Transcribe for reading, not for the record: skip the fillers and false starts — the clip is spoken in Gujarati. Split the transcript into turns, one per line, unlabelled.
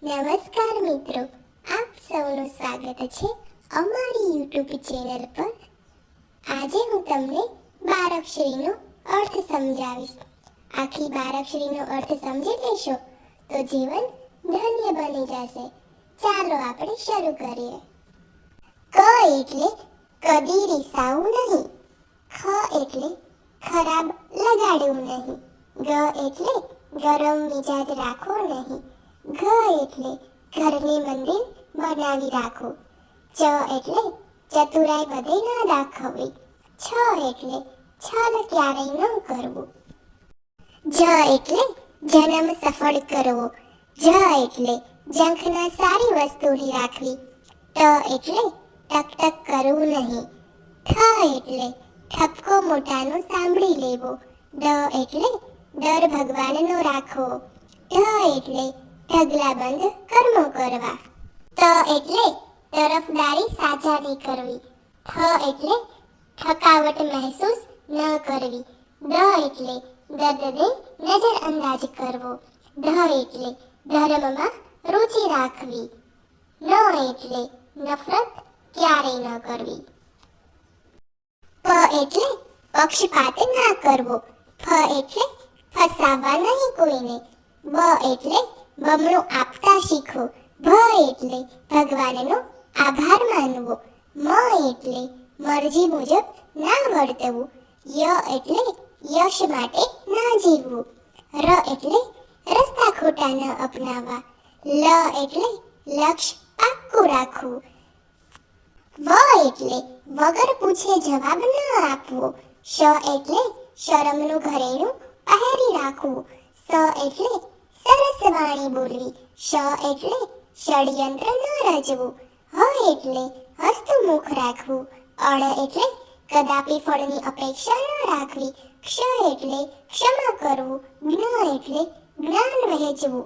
નમસ્કાર મિત્રો, આપ સૌનું સ્વાગત છે અમારી YouTube ચેનલ પર। આજે હું તમને બારાક્ષરીનો અર્થ સમજાવીશ। આખી બારાક્ષરીનો અર્થ સમજી લેશો તો જીવન ધન્ય બની જશે। ચાલો આપણે શરૂ કરીએ। ક એટલે કદી રિસાવું નહીં। ખ એટલે ખરાબ લગાડવું નહીં। ગ એટલે ગરમ મિજાજ રાખવો નહીં। ઘ એટલે ઘરની મંદિર બનાવી રાખો। ચ એટલે ચતુરાઈ બધે ના દાખવવી। છ એટલે છલ ક્યારેય ન કરવું। જ એટલે જન્મ સફળ કરવો। જ એટલે જંખના સારી વસ્તુની રાખવી। ટ એટલે ટક ટક કરવું નહીં। ઠ એટલે ઠપકો મોટાનો સાંભળી લેવો। ડ એટલે ડર ભગવાનનો રાખવો। ઢ એટલે ઢગલાબંધ કર્મો કરવા। ત એટલે તરફદારી સાજાની કરવી। થ એટલે થકાવટ મહેસૂસ ન કરવી। દ એટલે દર્દને નજરઅંદાજ કરવો। ધ એટલે ધર્મમાં રુચિ રાખવી। ન એટલે નફરત ક્યારેય ન કરવી। પ એટલે પક્ષપાત ના કરવો। ફ એટલે ફસાવવા નહીં કોઈને। બ એટલે બમણું આપતા શીખો। ભ એટલે ભગવાનનો આભાર માનવો। મ એટલે મરજી મુજબ ના વર્તવું। ય એટલે યશ માટે ના જીવવું। ર એટલે રસ્તા ખોટા ન અપનાવવા। લ એટલે લક્ષ્ય પાક્કું રાખવું। વ એટલે વગર પૂછે જવાબ ન આપવો। શ એટલે શરમનું ઘરેણું પહેરી રાખવું। સ એટલે સરસ વાણી બોલવી। શ એટલે ષડયંત્ર ન રચવું। હ એટલે હસ્તમુખ રાખવું। અળ એટલે કદાપી ફળની અપેક્ષા ન રાખવી। ક્ષ એટલે ક્ષમા કરવું। જ્ઞ એટલે જ્ઞાન વહેંચવું।